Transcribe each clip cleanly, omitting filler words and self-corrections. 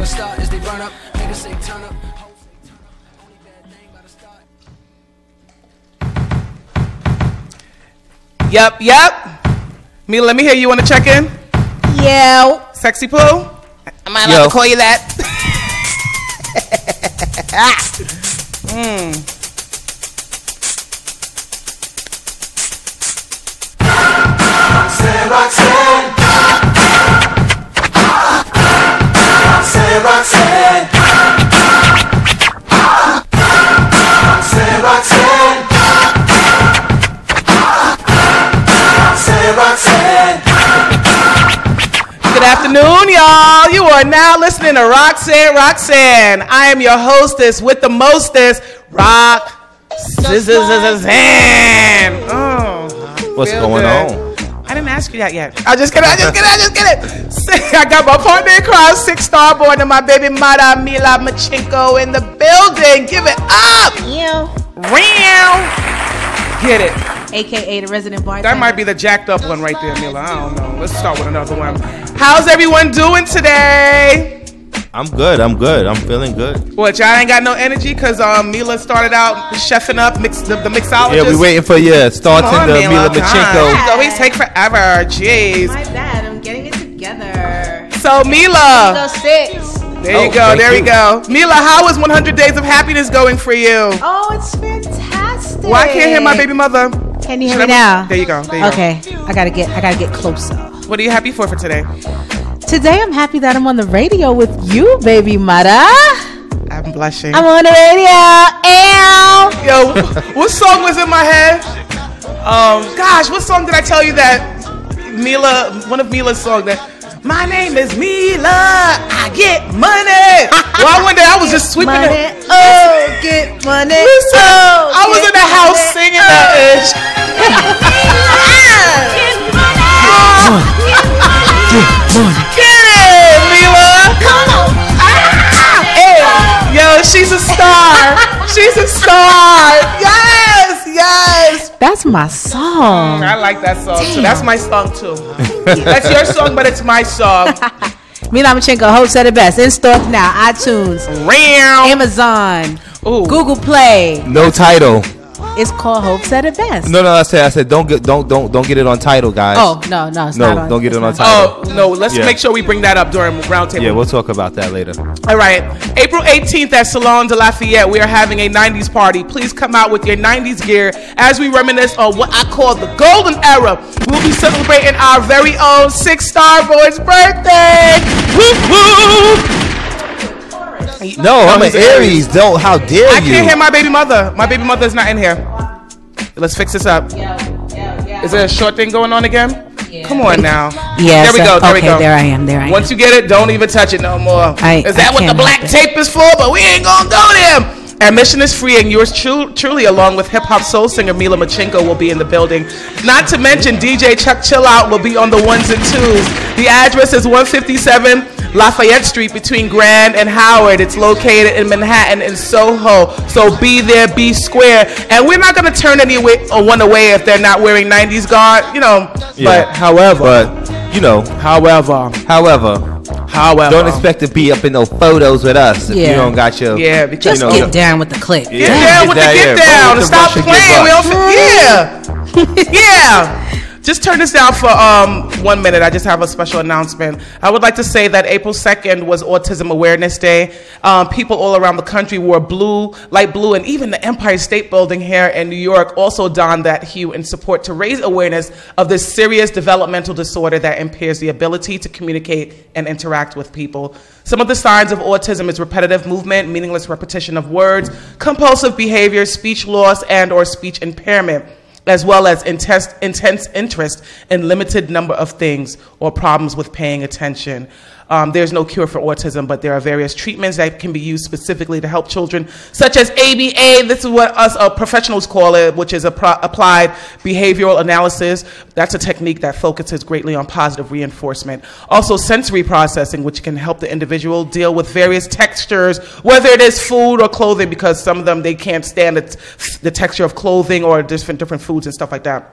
gotta start as they run up. Niggas say turn up. Yep. Mela, let me hear you want to check in. Yo. Sexy Pooh? Am I allowed to call you that? Roxanne, Roxanne. Roxanne, Roxanne. Roxanne, Roxanne. Roxanne, Roxanne. Good afternoon, y'all. You are now listening to Roxanne Roxanne. I am your hostess with the mostest, Roxanne. What's going on? I didn't ask you that yet. I just get it. I got my partner in crime, 6-star boy, and my baby mother, Mela Machinko, in the building. Give it up. Get it. AKA the resident bartender. That might be the jacked up one right there, Mela. I don't know. Let's start with another one. How's everyone doing today? I'm good. I'm feeling good. What, y'all ain't got no energy because Mela started out chefing up the mixologist? Yeah, we waiting for you. Starting the Mela Machinko. These always take forever. Jeez. My bad. I'm getting it together. So, Mela. Go 6. There you go. There we go. Mela, how is 100 Days of Happiness going for you? Oh, it's fantastic. Well, I can't hear my baby mother. Can you hear me now? There you go. Okay. I gotta get closer. What are you happy for today? Today, I'm happy that I'm on the radio with you, baby mother. I'm blushing. I'm on the radio. Yo, what song was in my head? Gosh, what song did I tell you that Mela, one of Mela's songs that, my name is Mela, I get money. Well, one day I was just sweeping money. it. Oh, get money. Listen, I was in the house singing that itch. Get it, Mela. Come on. Hey, yo, she's a star. She's a star. Yes. That's my song. I like that song too. That's my song too. That's your song, but it's my song. Mela Machinko, host at the best. In store now. iTunes, Amazon, Google Play. No title. It's called Hopes at the Best. No. I said don't get it on title, guys. Oh no, it's not on. Don't get it on title. Oh no, let's make sure we bring that up during roundtable. Yeah, we'll talk about that later. All right, April 18th at Salon de Lafayette, we are having a 90s party. Please come out with your 90s gear as we reminisce on what I call the golden era. We'll be celebrating our very own 6-star boy's birthday. Whoop whoop. No, I'm an Aries. Don't. How dare you? I can't hear my baby mother. My baby mother is not in here. Let's fix this up. Is there a short thing going on again? Yeah. Come on now. Yeah. There we go. There I am. Once you get it, don't even touch it no more. Is that what the black tape is for? But we ain't gonna go there. Admission is free, and yours truly, along with hip-hop soul singer Mela Machinko, will be in the building. Not to mention DJ Chuck Chillout will be on the 1s and 2s. The address is 157 Lafayette Street between Grand and Howard. It's located in Manhattan in Soho. So be there, be square. And we're not going to turn anyone away if they're not wearing 90s garb, Yeah. However, don't expect to be up in no photos with us if you don't got your. Yeah, because just get down with the click. Get down with the get down. Stop playing. We don't. Yeah. Just turn this down for 1 minute. I just have a special announcement. I would like to say that April 2nd was Autism Awareness Day. People all around the country wore blue, light blue, and even the Empire State Building here in New York also donned that hue in support to raise awareness of this serious developmental disorder that impairs the ability to communicate and interact with people. Some of the signs of autism is repetitive movement, meaningless repetition of words, compulsive behavior, speech loss, and or speech impairment, as well as intense interest in limited number of things or problems with paying attention. There's no cure for autism, but there are various treatments that can be used specifically to help children, such as ABA. This is what us professionals call it, which is applied behavioral analysis. That's a technique that focuses greatly on positive reinforcement. Also, sensory processing, which can help the individual deal with various textures, whether it is food or clothing, because some of them, they can't stand the texture of clothing or different foods and stuff like that.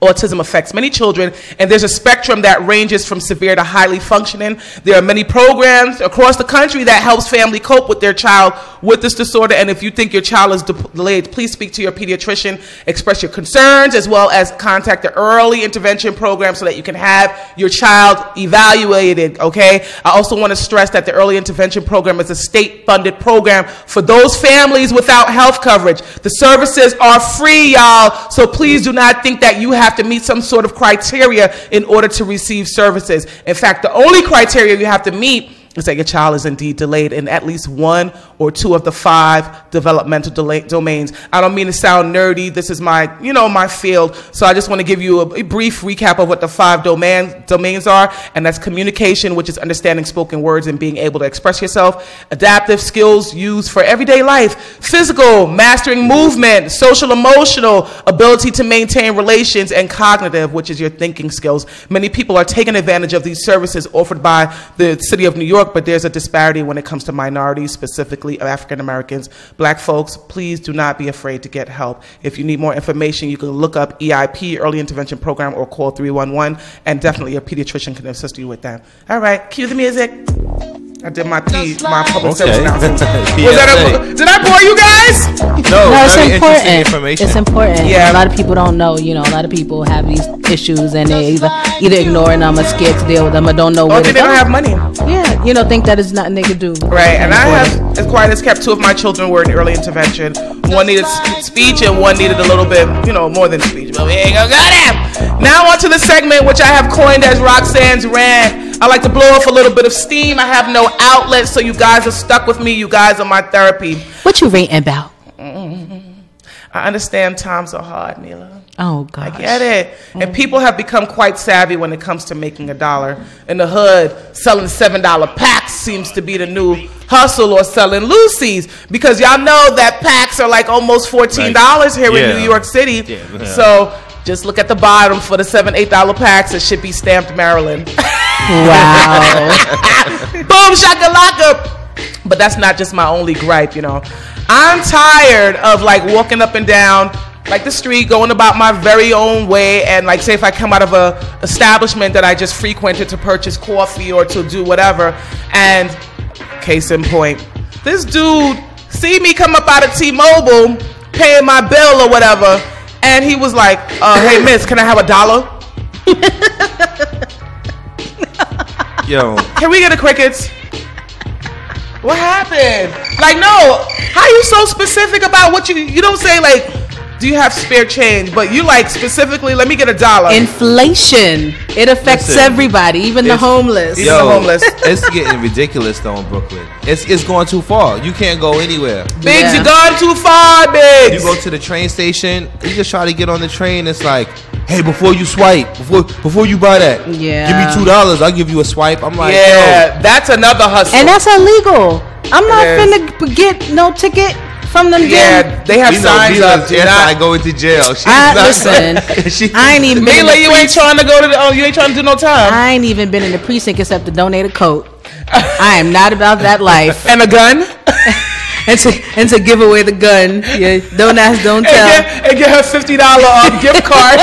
Autism affects many children, and there's a spectrum that ranges from severe to highly functioning. There are many programs across the country that helps family cope with their child with this disorder, and if you think your child is delayed, please speak to your pediatrician, express your concerns, as well as contact the early intervention program so that you can have your child evaluated, okay? I also want to stress that the early intervention program is a state-funded program for those families without health coverage. The services are free, y'all, so please do not think that you have to meet some sort of criteria in order to receive services. In fact, the only criteria you have to meet is that your child is indeed delayed in at least 1 or 2 of the 5 developmental domains. I don't mean to sound nerdy. This is my, my field. So I just want to give you a brief recap of what the 5 domains are. And that's communication, which is understanding spoken words and being able to express yourself. Adaptive skills used for everyday life. Physical, mastering movement. Social, emotional, ability to maintain relations. And cognitive, which is your thinking skills. Many people are taking advantage of these services offered by the city of New York, but there's a disparity when it comes to minorities, specifically African Americans. Black folks, please do not be afraid to get help. If you need more information, you can look up EIP, Early Intervention Program, or call 311, and definitely a pediatrician can assist you with that. All right, cue the music. I did my public service announcement. Did I bore you guys? No, it's very important. Interesting information. It's important. Yeah. A lot of people don't know. A lot of people have these issues and they either ignoring them or scared to deal with them or don't know where they don't have money. Yeah, think that there's nothing they could do. Right, and I have, as quiet as kept, 2 of my children were in early intervention. One needed speech and one needed a little bit, more than speech. But we ain't gonna go there. Now on to the segment which I have coined as Roxanne's Rant. I like to blow off a little bit of steam. I have no outlet, so you guys are stuck with me. You guys are my therapy. What you ranting about? I understand times are hard, Mela. Oh, gosh. I get it. And people have become quite savvy when it comes to making $1. In the hood, selling $7 packs seems to be the new hustle, or selling Lucy's, because y'all know that packs are like almost $14 here in New York City. Yeah. So just look at the bottom for the $7, $8 packs. It should be stamped Maryland. Wow. Boom, shakalaka. But that's not just my only gripe, I'm tired of walking up and down the street, going about my very own way, and say if I come out of a establishment that I just frequented to purchase coffee or to do whatever, and case in point, this dude see me come up out of T-Mobile paying my bill or whatever, and he was like, hey miss, can I have $1? Yo, can we get a crickets? What happened? No, how you so specific about what you don't say do you have spare change, but you specifically, let me get $1. Inflation. It affects everybody, even the homeless. Even the homeless. It's getting ridiculous though in Brooklyn. It's going too far. You can't go anywhere. Biggs, you gone too far, Biggs. You go to the train station, you just try to get on the train, it's like, hey, before you swipe, before you buy that, give me $2, I'll give you a swipe. I'm like, that's another hustle. And that's illegal. I'm not finna get no ticket from them. They have signs up. I go into jail. Listen, I ain't even been Mela, you ain't trying to go to you ain't trying to do no time. I ain't even been in the precinct except to donate a coat. I am not about that life. And a gun? and to give away the gun. Yeah, don't ask, don't tell. And get her $50 gift card.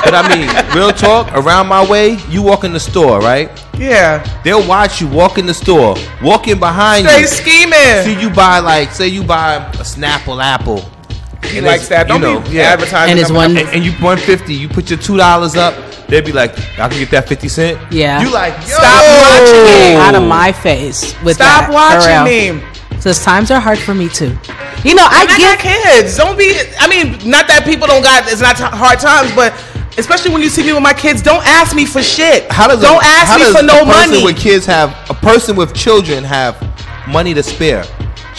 But I mean, real talk, around my way, you walk in the store, right? Yeah. They'll watch you walk in the store, walking behind you. Stay scheming. See you buy say you buy a Snapple apple. He likes that. Don't be advertising. And it's and you $150. You put your $2 up. They'd be like, I can get that 50 cent. Yeah. You like, stop watching me. Out of my face with stop that. Watching me. Because times are hard for me too. I got kids. Don't be. I mean, not that people don't got. It's not hard times, but especially when you see me with my kids, don't ask me for shit. Don't ask me for no money. A person with children have money to spare.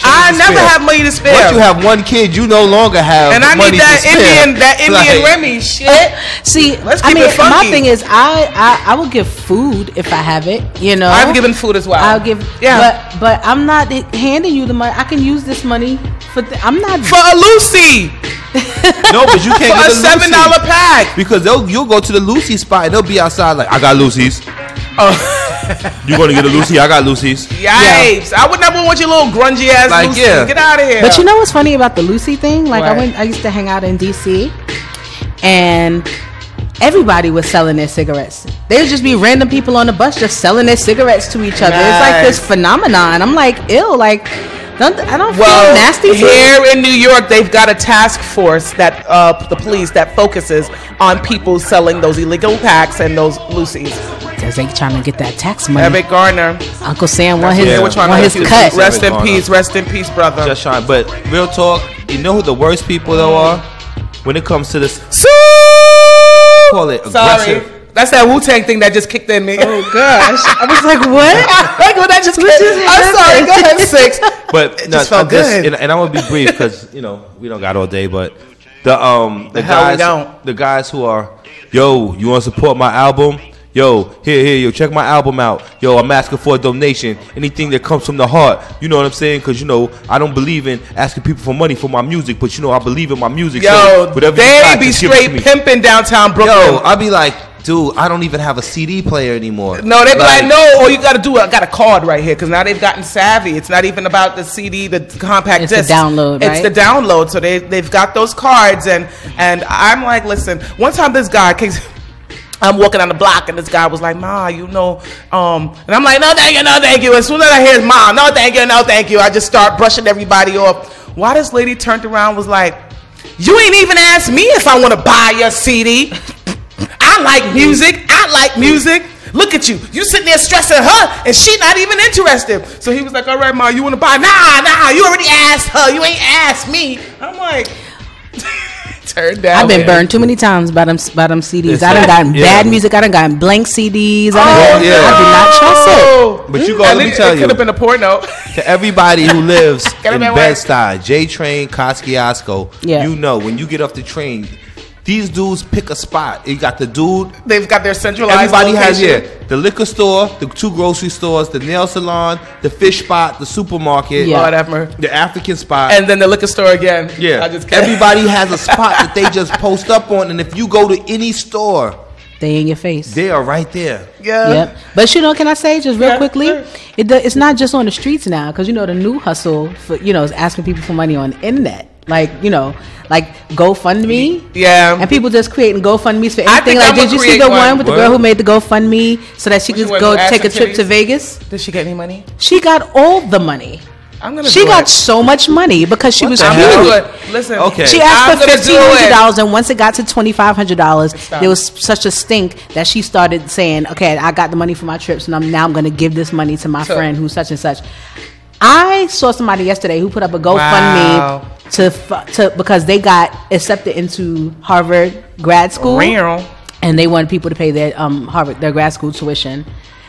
I never have money to spare. Once you have one kid, you no longer have and I money need that to spare. That Indian Remy shit. See, let's keep it funky. My thing is, I will give food if I have it. I've given food as well. I'll give. But I'm not handing you the money. I can use this money I'm not for a Lucy. No, but you can't get a $7 pack because you'll go to the Lucy spot and they'll be outside like, I got Lucy's. You gonna get a Lucy? I got Lucy's. Yikes! I would never want your little grungy ass Lucy. Get out of here. But you know what's funny about the Lucy thing? I used to hang out in DC, and everybody was selling their cigarettes. There would just be random people on the bus just selling their cigarettes to each other. It's like this phenomenon. I'm like, ew, like, I don't feel nasty. Here in New York, they've got a task force that the police that focuses on people selling those illegal packs and those loosies. Because they trying to get that tax money. Eric Garner. Uncle Sam want his cut. Rest in peace, brother. Just trying. But real talk, you know who the worst people though are? When it comes to this, call it aggressive. Sorry. That's that Wu-Tang thing that just kicked in me. Oh gosh, I was like, what? Like when that just kicked in. I'm sorry. Go ahead, Six. But it just felt good. And I'm gonna be brief because we don't got all day. But the guys who are, yo, you want to support my album? Yo, here, check my album out. Yo, I'm asking for a donation. Anything that comes from the heart. You know what I'm saying? Because, I don't believe in asking people for money for my music. But, I believe in my music. Yo, so they be straight pimping downtown Brooklyn. Yo, I be like, dude, I don't even have a CD player anymore. No, they be like, no, all you got to do, I got a card right here. Because now they've gotten savvy. It's not even about the CD, the compact disc. It's the download, right? It's the download. So they've got those cards. And I'm like, listen, one time this guy came... I'm walking down the block and this guy was like, Ma, and I'm like, no, thank you. As soon as I hear Ma, no, thank you, I just start brushing everybody off. Why this lady turned around was like, you ain't even asked me if I want to buy your CD. I like music. Look at you. You sitting there stressing her and she not even interested. So he was like, all right, Ma, you want to buy? Nah, you already asked her. You ain't asked me. I'm like... Turned down. I've been burned too many times by them CDs. I done gotten bad music. I done gotten blank CDs. I did not trust it. But let me tell you, it could have been a porno. To everybody who lives in Bed-Stuy, J-Train, Kosciuszko, when you get off the train, these dudes pick a spot. You got the dude. They've got their centralized Everybody location. has, the liquor store, the 2 grocery stores, the nail salon, the fish spot, the supermarket, the African spot. And then the liquor store again. Yeah. Everybody has a spot that they just post up on. And if you go to any store, they in your face. They are right there. Yeah. Yep. But can I say just real quickly, sure. It's not just on the streets now. Because, the new hustle, for is asking people for money on the internet. Like GoFundMe. Yeah. And people just creating GoFundMes for anything. Like, did you see the one with the girl who made the GoFundMe so that she could go take a trip to Vegas? Did she get any money? She got all the money. She got so much money because she was cute. Listen, okay. She asked for $1,500, and once it got to $2,500, there was such a stink that she started saying, "Okay, I got the money for my trips, and I'm going to give this money to my friend who's such and such." I saw somebody yesterday who put up a GoFundMe to because they got accepted into Harvard grad school, and they wanted people to pay their their grad school tuition.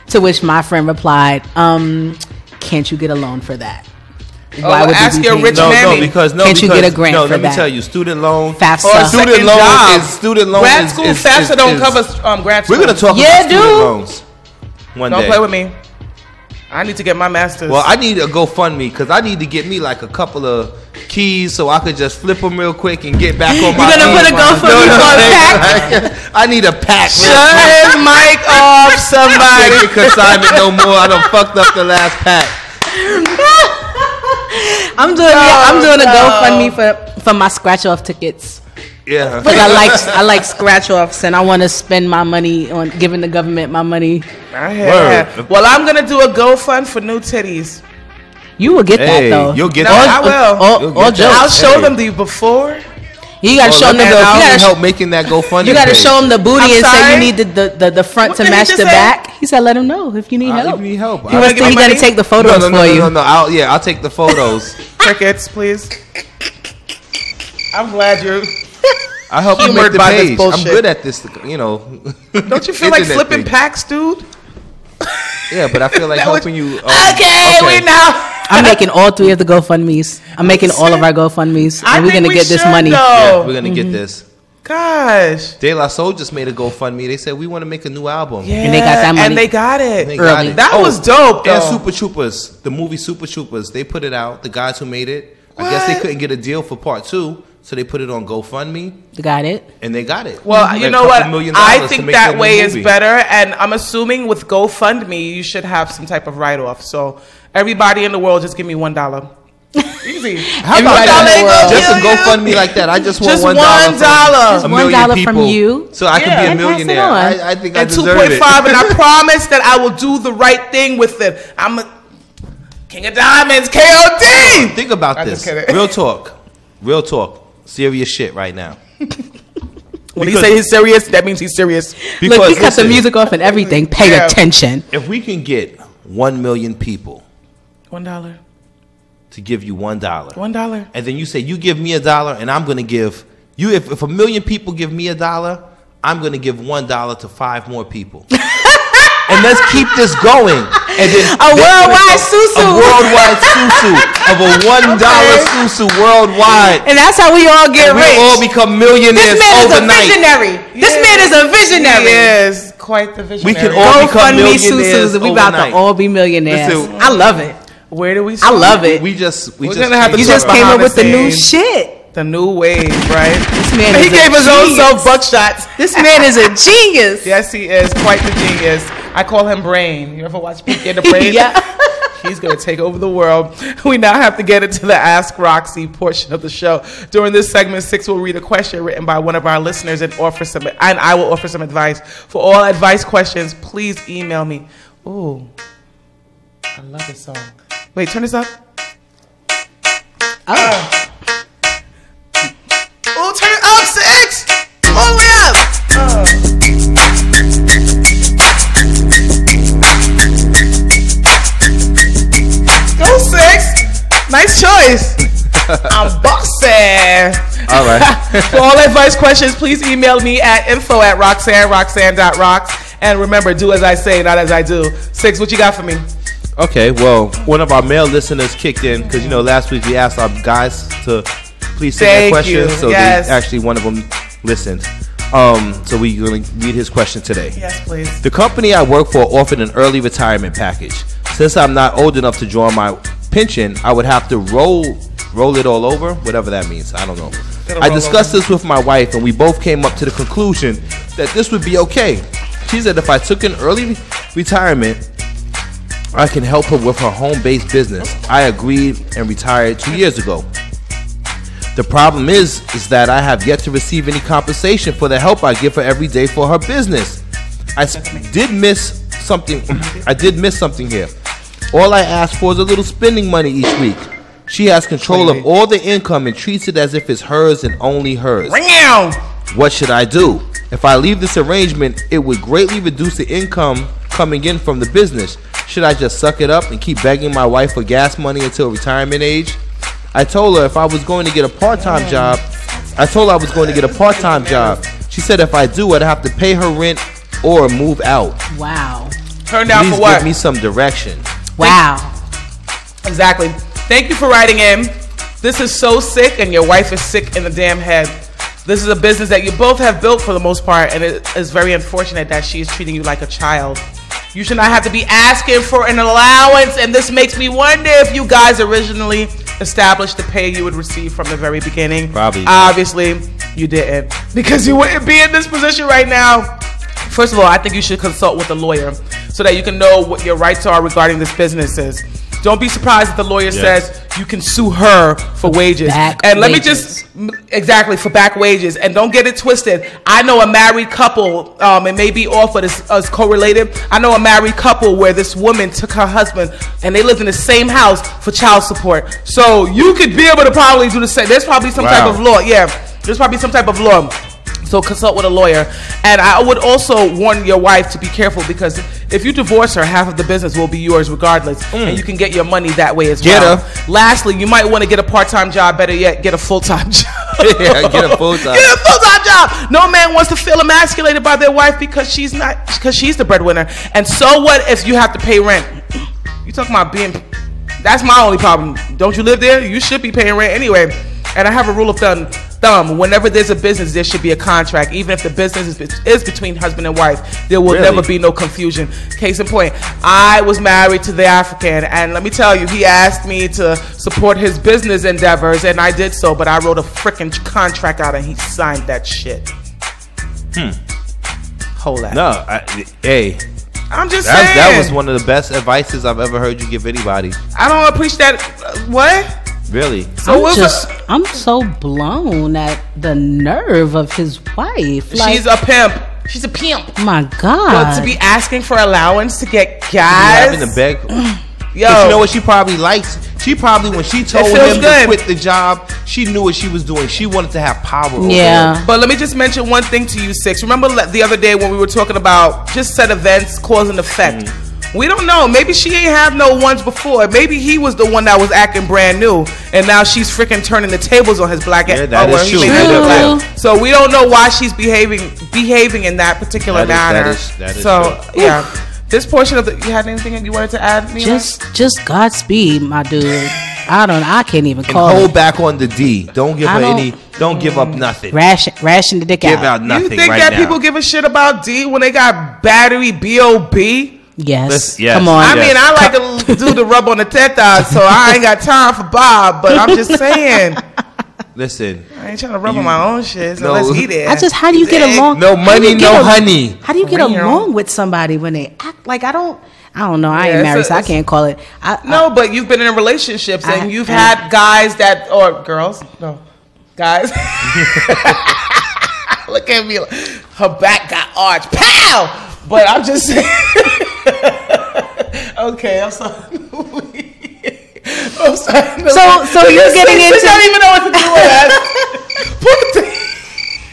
To which my friend replied, "Can't you get a loan for that?" Why would ask your rich mammy? Can't you get a grant for that? Let me tell you, student loan FAFSA. Student loan grad school FAFSA don't cover grad school. We're gonna talk about student loans one day. Don't play with me. I need to get my master's. Well, I need a GoFundMe because I need to get me like a couple of keys so I could just flip them real quick and get back on my. You're gonna put a GoFundMe for a pack? I need a pack. Shut his mic off, somebody. I can't consignment no more. I done fucked up the last pack. I'm doing a GoFundMe for my scratch off tickets. Yeah, because I like scratch offs and I want to spend my money on giving the government my money. Well, I'm gonna do a GoFund for new titties. You will get that though. You'll get that. I will. I'll show them the before. You gotta show them the. You gotta help making that GoFundMe. You gotta show them the booty and say you need the front to match the back. He said, "Let him know if you need help." If you need help, he gotta take the photos for you. No. I'll take the photos. Crickets, please. I'm glad you're. I help you make the page. I'm good at this, Don't you feel like flipping packs, dude? Yeah, but I feel like helping you. Okay, we now. I'm making all 3 of the GoFundMes. I'm making all of our GoFundMes, and we're gonna get this money. Yeah, we're gonna get this. Gosh. De La Soul just made a GoFundMe. They said we want to make a new album. Yeah, and they got that money. And they got it. Early. That was dope, though. And Super Troopers, the movie Super Troopers, they put it out. The guys who made it, I guess they couldn't get a deal for part 2. So they put it on GoFundMe. They got it. And they got it. Well, you know what? I think that way is better. And I'm assuming with GoFundMe, you should have some type of write-off. So everybody in the world, just give me $1. Easy. How about that? Just a GoFundMe like that. I just want $1. Just $1 from you, so I can be a millionaire. I think I deserve it. 2.5, and I promise that I will do the right thing with it. I'm a King of Diamonds, KOD. Think about this. Real talk. Serious shit right now. When he say he's serious, that means he's serious. Because look, he cut the music off and everything. Pay attention. If we can get 1 million people $1 to give you $1, $1, and then you say you give me $1, and I'm going to give you. If 1 million people give me $1, I'm going to give $1 to 5 more people. And let's keep this going. And then a worldwide susu. A worldwide susu of a $1 susu worldwide. And that's how we all get rich. We all become millionaires overnight. This man is a visionary. He is quite the visionary. We can all become millionaires we about to all be millionaires. Listen, I love it. Where do we start? I love it. We just you just came up with the new shit. The new wave, right? This man he gave his own self buckshots. This man is a genius. Yes, he is. Quite the genius. I call him Brain. You ever watch Pinky and the Brain? Yeah. He's going to take over the world. We now have to get into the Ask Roxy portion of the show. During this segment, Six will read a question written by one of our listeners and I will offer some advice. For all advice questions, please email me. Ooh, I love this song. Wait, turn this up. Oh. Oh, turn it up, Six! All the way up! Go, Six! Nice choice. I'm boxing. All right. For all advice questions, please email me at info@roxanne.rocks. And remember, do as I say, not as I do. Six, what you got for me? Okay, well, one of our male listeners kicked in because, last week we asked our guys to please send their questions. So actually one of them listened. So we're going to read his question today. Yes, please. The company I work for offered an early retirement package. Since I'm not old enough to draw my pension, I would have to roll it all over, whatever that means. I don't know. I discussed this with my wife, and we both came up to the conclusion that this would be okay. She said if I took an early retirement, I can help her with her home-based business. I agreed and retired 2 years ago. The problem is that I have yet to receive any compensation for the help I give her every day for her business. I did miss something here. All I ask for is a little spending money each week. She has control of all the income and treats it as if it's hers and only hers. What should I do? If I leave this arrangement, it would greatly reduce the income coming in from the business. Should I just suck it up and keep begging my wife for gas money until retirement age? I told her I was going to get a part-time job. She said if I do, I'd have to pay her rent or move out. Wow. Turn down Please for what? Give me some direction. Wow. Exactly. Thank you for writing in. This is so sick, and your wife is sick in the damn head. This is a business that you both have built for the most part, and it is very unfortunate that she is treating you like a child. You should not have to be asking for an allowance, and this makes me wonder if you guys originally established the pay you would receive from the very beginning. Probably. Obviously, you didn't, because you wouldn't be in this position right now. First of all, I think you should consult with a lawyer so that you can know what your rights are regarding this business is. Don't be surprised if the lawyer says you can sue her for wages. Let me just, for back wages. And don't get it twisted. I know a married couple, it may be off, but it's correlated. I know a married couple where this woman took her husband and they lived in the same house for child support. So you could be able to probably do the same. There's probably some type of law. Yeah, there's probably some type of law. So consult with a lawyer. And I would also warn your wife to be careful, because if you divorce her, half of the business will be yours regardless. And you can get your money that way as well. Lastly, you might want to get a part-time job. Better yet, get a full-time job. Get a full-time. Get a full-time job. No man wants to feel emasculated by their wife because she's the breadwinner. And so what if you have to pay rent? You talking about being... That's my only problem. Don't you live there? You should be paying rent anyway. And I have a rule of thumb. Whenever there's a business, there should be a contract. Even if the business is between husband and wife, there will never be no confusion. Case in point, I was married to the African, and let me tell you, he asked me to support his business endeavors, and I did so, but I wrote a freaking contract out, and he signed that shit. Hold that. No, I'm just saying. That was one of the best advices I've ever heard you give anybody. I don't appreciate that. What? Really? So I'm so blown at the nerve of his wife. Like, she's a pimp. She's a pimp. My God. But to be asking for allowance to get guys. Having to beg. Yo. But you know what she probably likes? She probably, when she told him to quit the job, she knew what she was doing. She wanted to have power over him. But let me just mention one thing to you, Six. Remember the other day when we were talking about just said events, cause and effect? We don't know. Maybe she ain't have no ones before. Maybe he was the one that was acting brand new, and now she's freaking turning the tables on his black ass. Yeah, that is true. So we don't know why she's behaving in that particular manner. That is so true. Yeah. This portion of you had anything you wanted to add, Mila? Just Godspeed, my dude. I can't even call it. Hold back on the D. Don't give her any. Don't give up nothing. Ration the dick out. Give out nothing. You think right that now. people give a shit about D when they got battery B.O.B.? Yes. Come on. I mean, I like to do the rub on the tetas, so I ain't got time for Bob. But I'm just saying. Listen, I ain't trying to rub on my own shit, so let's eat it. How do you get along? No money, no honey. How do you get along with somebody when they act like I don't know. I ain't married, so I can't call it. But you've been in relationships and you've had guys or girls. No, guys. Look at me. Her back got arched. Pow! But I'm just saying. Okay, I'm sorry. I'm sorry. So you're getting into. I don't even know what to do with that.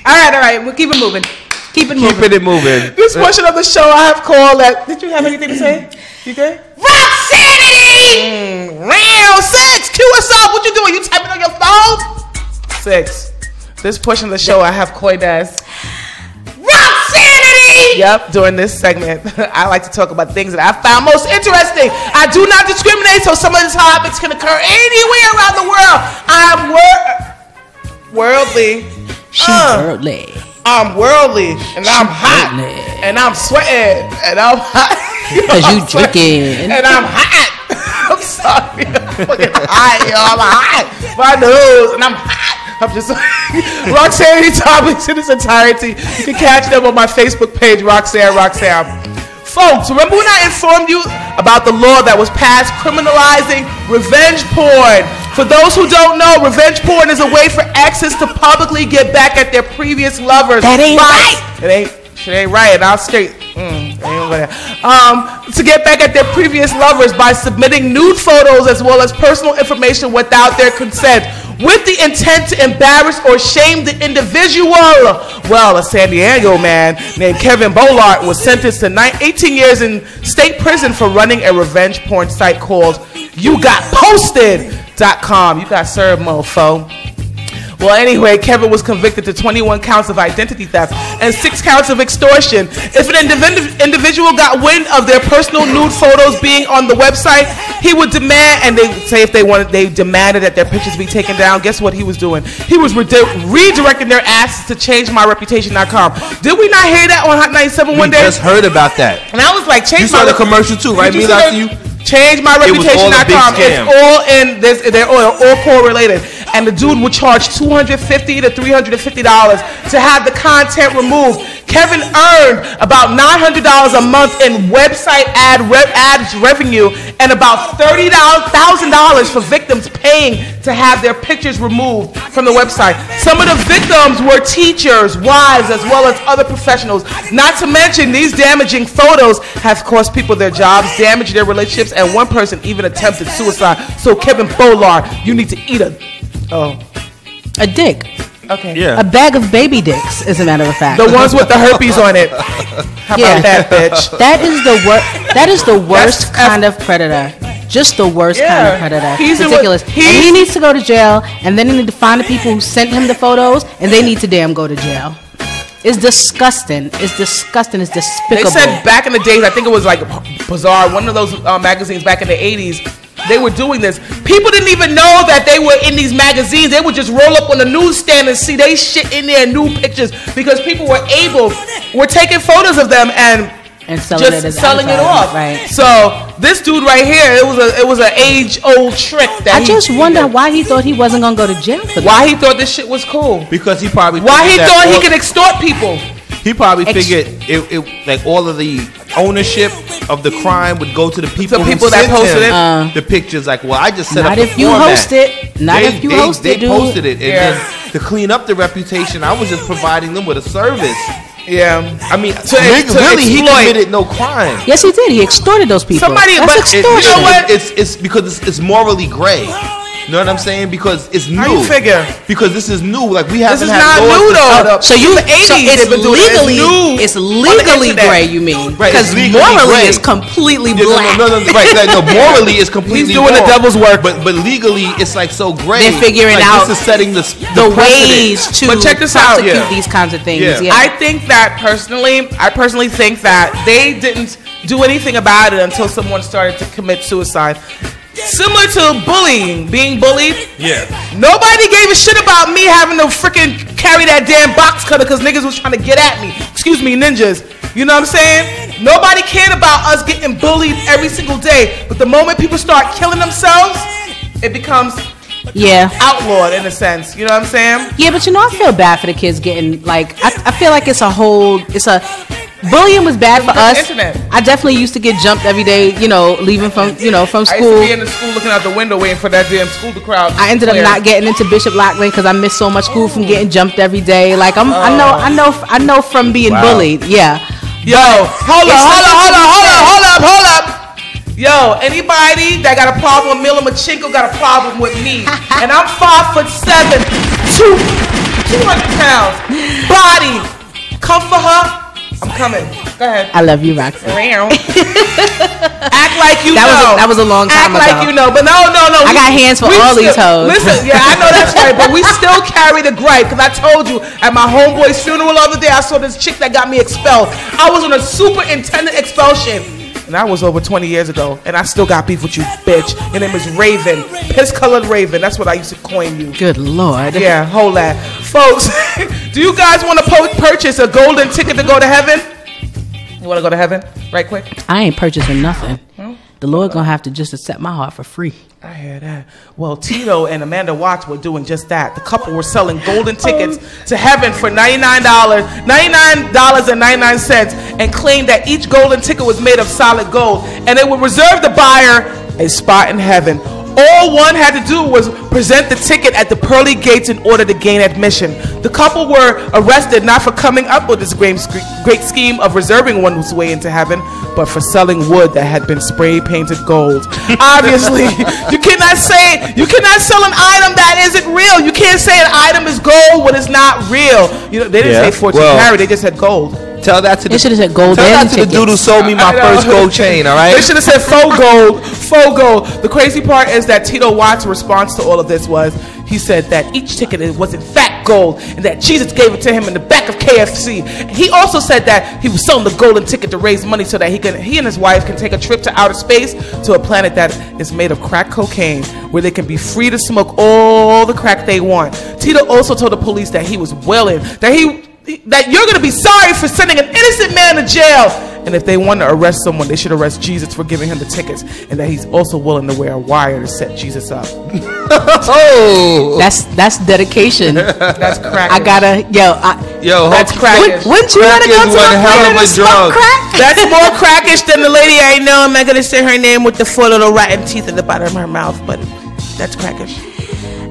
All right. We'll keep it moving. Keeping it moving. This portion of the show I have called that. Did you have anything to say? You good? Roxanne! Round 6! Cue us up! What you doing? You typing on your phone? 6. This portion of the show I have coined as Roxanne! Yep, during this segment, I like to talk about things that I found most interesting. I do not discriminate, so some of the topics can occur anywhere around the world. I'm worldly. She's worldly. I'm worldly, and I'm hot, and I'm sweating, and I'm hot. Because you drinking. And I'm hot. I'm sorry. I'm fucking hot, y'all. I'm hot. My nose, and I'm hot. I'm just Roxanne topics in its entirety. You can catch them on my Facebook page, Roxanne Roxanne. Folks, remember when I informed you about the law that was passed criminalizing revenge porn? For those who don't know, revenge porn is a way for exes to publicly get back at their previous lovers. That ain't right. Shit ain't right, and I'll straight. To get back at their previous lovers by submitting nude photos as well as personal information without their consent, with the intent to embarrass or shame the individual. Well, a San Diego man named Kevin Bolart was sentenced to 18 years in state prison for running a revenge porn site called YouGotPosted.com. You got served, mofo. Well, anyway, Kevin was convicted to 21 counts of identity theft and 6 counts of extortion. If an individual got wind of their personal nude photos being on the website, he would demand, and they say if they demanded that their pictures be taken down. Guess what he was doing? He was redirecting their asses to ChangeMyReputation.com. Did we not hear that on Hot 97 one day? We just heard about that. And I was like, You saw the commercial too, right? Me after you. ChangeMyReputation.com. It's all in this. They're all correlated. And the dude would charge $250 to $350 to have the content removed. Kevin earned about $900 a month in website ads revenue and about $30,000 for victims paying to have their pictures removed from the website. Some of the victims were teachers, wives, as well as other professionals. Not to mention, these damaging photos have cost people their jobs, damaged their relationships, and one person even attempted suicide. So Kevin Bolart, you need to eat a dick. Okay. Yeah. A bag of baby dicks, as a matter of fact. The ones with the herpes on it. How about that, bitch? That is the worst kind of predator. Just the worst kind of predator. He's ridiculous. And he needs to go to jail, and then he need to find the people who sent him the photos, and they need to damn go to jail. It's disgusting. It's disgusting. It's despicable. They said back in the days, I think it was like Bazaar, one of those magazines back in the 80s, they were doing this. People didn't even know that they were in these magazines. They would just roll up on the newsstand and see they shit in there, new pictures, because people were taking photos of them and selling it off. Right. So this dude right here, it was an age-old trick. I just wonder why he thought he wasn't gonna go to jail for that. Why he thought this shit was cool? Because he probably he thought he could extort people. He probably figured it like all of the ownership of the crime would go to the people that sent posted him the pictures. Like, well, I just set up the Not if you format. host it. Not if you host it, They posted it, and then to clean up the reputation, I was just providing them with a service. Yeah, I mean, really, he committed no crime. Yes, he did. He extorted those people. That's extortion. You know what? It's because it's morally gray. You know what I'm saying? Because it's new. How you figure? Because this is new. Like we haven't This is had not new though. So it's legally gray. You mean? Right? Because morally it's completely black. No. Right? No, morally it's completely. He's doing the devil's work, but legally it's like so gray. They're figuring out this is setting the ways to but check this out. prosecute these kinds of things. Yeah. I think that I personally think that they didn't do anything about it until someone started to commit suicide. Similar to bullying, being bullied. Yeah. Nobody gave a shit about me having to freaking carry that damn box cutter because niggas was trying to get at me. Excuse me, ninjas. You know what I'm saying? Nobody cared about us getting bullied every single day. But the moment people start killing themselves, it becomes outlawed in a sense. You know what I'm saying? Yeah, but I feel bad for the kids getting like. I feel like bullying was bad for us. I definitely used to get jumped every day, leaving from school. I used to be in the school looking out the window waiting for that damn school to crowd. I ended up not getting into Bishop Lockland because I missed so much school from getting jumped every day. Like I know from being bullied. Yeah. Yo, hold up. Yo, anybody that got a problem with Mila Machinko got a problem with me. And I'm 5'7", 200 pounds, body. Come for her. I'm coming. Go ahead. I love you, Roxanne. Act like you know. That was a long time ago. Act like you know. But no. I got hands for all these hoes. Listen, yeah, I know that's right. But we still carry the gripe. Because I told you, at my homeboy's funeral the other day, I saw this chick that got me expelled. I was on a superintendent expulsion. And that was over 20 years ago. And I still got beef with you, bitch. Your name is Raven. Piss-colored Raven. That's what I used to coin you. Good Lord. Yeah, hold that. Folks, do you guys want to purchase a golden ticket to go to heaven? You want to go to heaven? Right quick? I ain't purchasing nothing. The Lord going to have to just accept my heart for free. I hear that. Well, Tito and Amanda Watts were doing just that. The couple were selling golden tickets to heaven for $99.99, and claimed that each golden ticket was made of solid gold, and it would reserve the buyer a spot in heaven. All one had to do was present the ticket at the pearly gates in order to gain admission. The couple were arrested not for coming up with this great scheme of reserving one's way into heaven, but for selling wood that had been spray painted gold. Obviously, you cannot sell an item that isn't real. You can't say an item is gold when it's not real. They didn't say fortune carry, they just said gold. Tell that to they should have said gold. Tell that to the dude who sold me my first gold chain. All right. They should have said faux gold. Faux gold. The crazy part is that Tito Watts' response to all of this was, he said that each ticket was in fact gold, and that Jesus gave it to him in the back of KFC. He also said that he was selling the golden ticket to raise money so that he and his wife can take a trip to outer space to a planet that is made of crack cocaine, where they can be free to smoke all the crack they want. Tito also told the police that he was willing, that you're going to be sorry for sending an innocent man to jail. And if they want to arrest someone, they should arrest Jesus for giving him the tickets. And that he's also willing to wear a wire to set Jesus up. That's dedication. That's crack. I gotta, that's crackish. Wouldn't you want to go to a hell of a drug? That's more crackish than the lady I know. I'm not going to say her name with the 4 little rotten teeth at the bottom of her mouth, but that's crackish.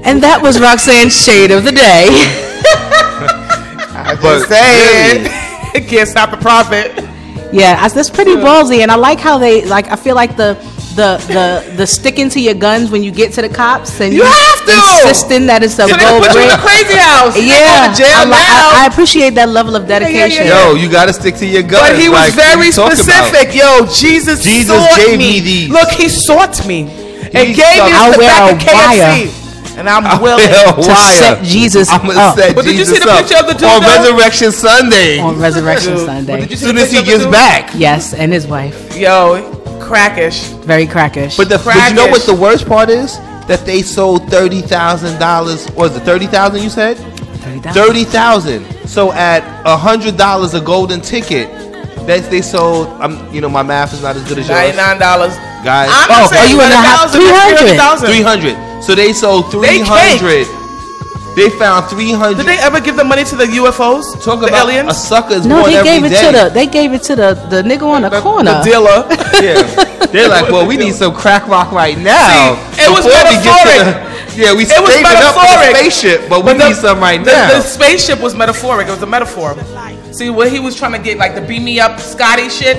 And that was Roxanne's Shade of the Day. I'm just saying. It can't stop the profit. Yeah, that's pretty ballsy, and I like how they I feel like the sticking to your guns when you get to the cops, and you have to insisting that it's a gold put you in the crazy house. Yeah, I appreciate that level of dedication. Yo, you got to stick to your guns. But he was very specific. Yo, Jesus gave me these. Look, he sought me and gave me the back of KFC. And I'm willing to set Jesus up. But did you see the picture of the dude on Resurrection Sunday? On Resurrection Sunday. As soon as he gets back. Yes, and his wife. Yo, crackish. Very crackish. But you know what the worst part is? That they sold $30,000. Was it 30,000? You said 30,000. So at $100 a golden ticket, they sold. My math is not as good as yours. $99, guys. You in the house? 300. 300. So they sold 300 They found 300. Did they ever give the money to the UFOs? Talk the about aliens? a sucker is No, born every day. they gave it to the nigga on the corner. The dealer. Yeah, they're like, well, we need some crack rock right now. See, it was metaphoric. We It was saving up for the metaphoric. spaceship, but we need some right now. The spaceship was metaphoric. It was a metaphor. See, what he was trying to get, like the beam me up Scotty shit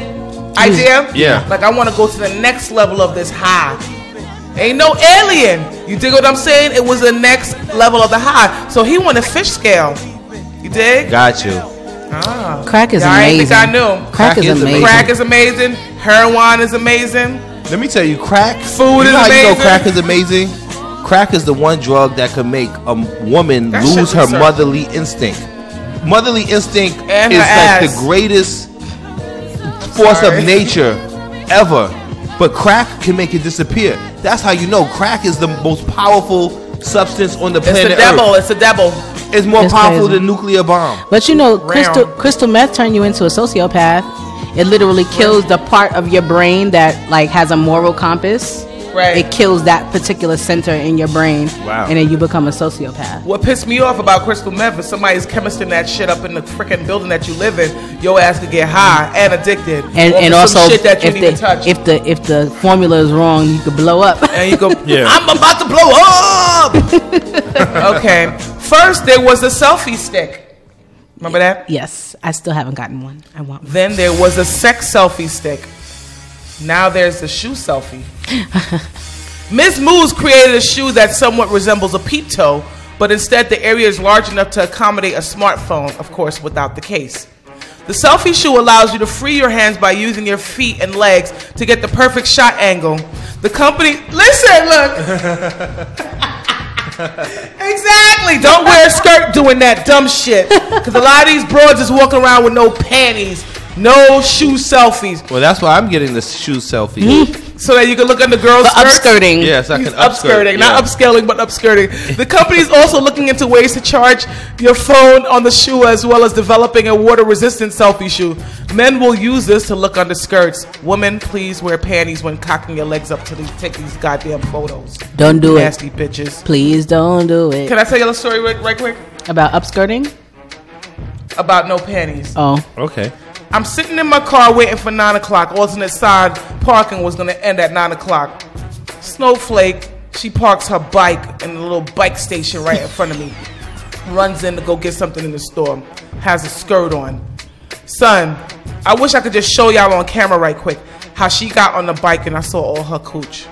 idea. Yeah. Like, I want to go to the next level of this high. Ain't no alien. You dig what I'm saying? It was the next level of the high. So he wanted fish scale. You dig? Got you. Ah. Crack is I amazing. think I knew. Crack is amazing. Crack is amazing. Heroin is amazing. Let me tell you, crack. Food you is know how you know amazing. crack is amazing? Crack is the one drug that can make a woman That lose shit her research. motherly instinct. Motherly instinct And is her like ass. the greatest force Sorry. of nature ever. But crack can make it disappear. That's how you know crack is the most powerful substance on the It's planet the devil. Earth. It's the devil. It's more It's powerful crazy. than nuclear bomb. But you know, Round. crystal meth turn you into a sociopath. It literally kills the part of your brain that like has a moral compass. Right. It kills that particular center in your brain. Wow. And then you become a sociopath. What pissed me off about crystal meth is somebody's chemisting that shit up in the freaking building that you live in. Your ass could get high and addicted. And Or for some also, shit that you if didn't even touch. if the formula is wrong, you could blow up. And you go, Yeah. I'm about to blow up. Okay. First, there was a selfie stick. Remember that? Yes, I still haven't gotten one. I want one. Then there was a sex selfie stick. Now there's the shoe selfie. Ms. Moose created a shoe that somewhat resembles a peep toe, but instead the area is large enough to accommodate a smartphone, of course, without the case. The selfie shoe allows you to free your hands by using your feet and legs to get the perfect shot angle. The company, listen, look. Exactly. Don't wear a skirt doing that dumb shit. Because a lot of these broads is walking around with no panties, no shoe selfies. Well, that's why I'm getting the shoe selfie. So that you can look under girls' For skirts. upskirting. Yes, I He's can upskirt. upskirting, not upscaling, but upskirting. The company is also looking into ways to charge your phone on the shoe, as well as developing a water-resistant selfie shoe. Men will use this to look under skirts. Women, please wear panties when cocking your legs up to take these goddamn photos. Don't do Nasty it. bitches. Please don't do it. Can I tell you a story right quick About upskirting? about no panties? Oh. Okay. I'm sitting in my car waiting for 9 o'clock. Alternate side parking was going to end at 9 o'clock. Snowflake, she parks her bike in a little bike station right in front of me. Runs in to go get something in the store. Has a skirt on. Son, I wish I could just show y'all on camera right quick how she got on the bike and I saw all her cooch.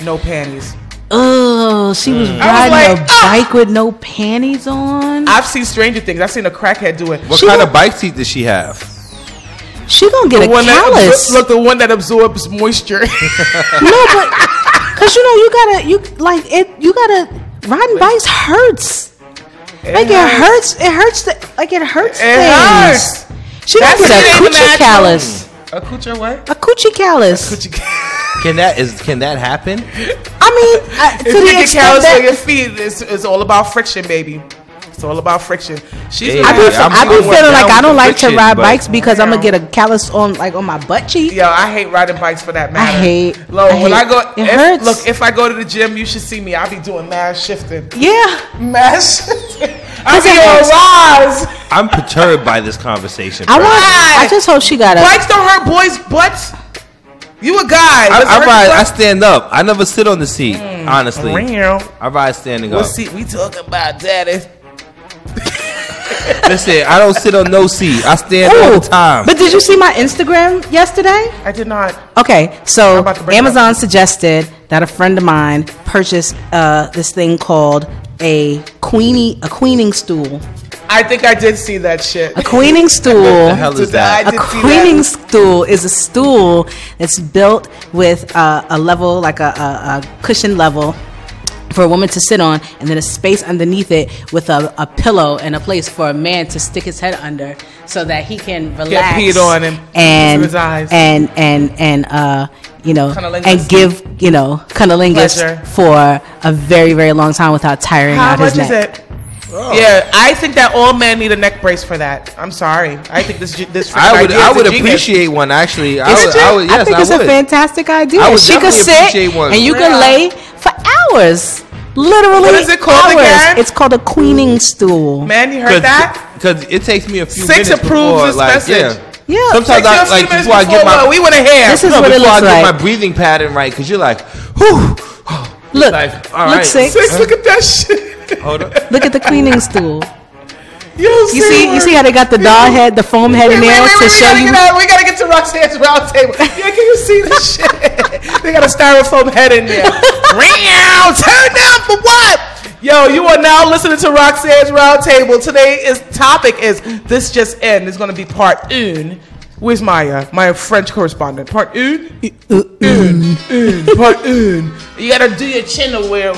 No panties. Oh, she was I was riding like, a bike with no panties on. I've seen Stranger Things. I've seen a crackhead do it. What She kind don't- of bike seat does she have? She gonna get The a one callus. that, look, the one that absorbs moisture. No, but cause you gotta riding bikes hurts. Like it hurts. It hurts. It hurts. It things. hurts. She gonna That's get a it, coochie natural. callus. A coochie what? A coochie callus. Can that happen? I mean, If to you the get extent callous on your that feet, it's all about friction, baby. It's all about friction. She's Yeah, I be I'm feeling down like I with don't the like to friction, ride but- bikes because I'm gonna get a callus on my butt cheek. Yo, I hate riding bikes for that matter. It hurts. Look, if I go to the gym, you should see me. I'll be doing mass shifting. Yeah. Mass shifting. I'll Cause be it on hurts. rise. I'm perturbed by this conversation. I bro. want. I just hope she got a. Bikes don't hurt boys' butts. You a guy. Does it I hurt ride. your I butt? stand up. I never sit on the seat. Honestly, Real. I ride standing What up. seat we talking about, daddy? Listen, I don't sit on no seat. I stand all Ooh, the time. but did you see my Instagram yesterday? I did not. Okay, so about to bring it Amazon suggested that a friend of mine purchase this thing called a queening stool. I think I did see that shit. A queening stool. What the hell is that? I A did see queening that. stool is a stool that's built with a level, like a cushion level for a woman to sit on, and then a space underneath it with a pillow and a place for a man to stick his head under so that he can relax peed on him and to his eyes. and you know, Cunnilingus. and give, you know, cunnilingus Pleasure. for a very, very long time without tiring How out much his is neck. it? Yeah, I think that all men need a neck brace for that. I'm sorry. I think this freaking I would. idea is I would a genius. appreciate one. Actually, I Is would. it? I would. Yes, I think it's would. a fantastic idea. I would She could definitely sit appreciate one. and you Yeah. could lay for hours. Literally. What is it called hours. again? It's called a queening stool. Man, you heard that? Because it takes me a few Six minutes approves this like, message. Yeah. Sometimes I like before I get my we want to hear. This is what it before I looks get like. my breathing pattern right, because you're like, whew. Look, Like, all look, right. Six. Look at that shit. Hold up. Look at the cleaning stool. You see how they got the doll head, the foam head in there to show you. We gotta get to Roxanne's round table. Yeah, can you see this shit? They got a styrofoam head in there. Turn down for what? Yo, you are now listening to Roxanne's round table. Today's topic is This Just In. It's gonna be part une. Where's Maya, my French correspondent? Part une? Part une. You gotta do your chin away.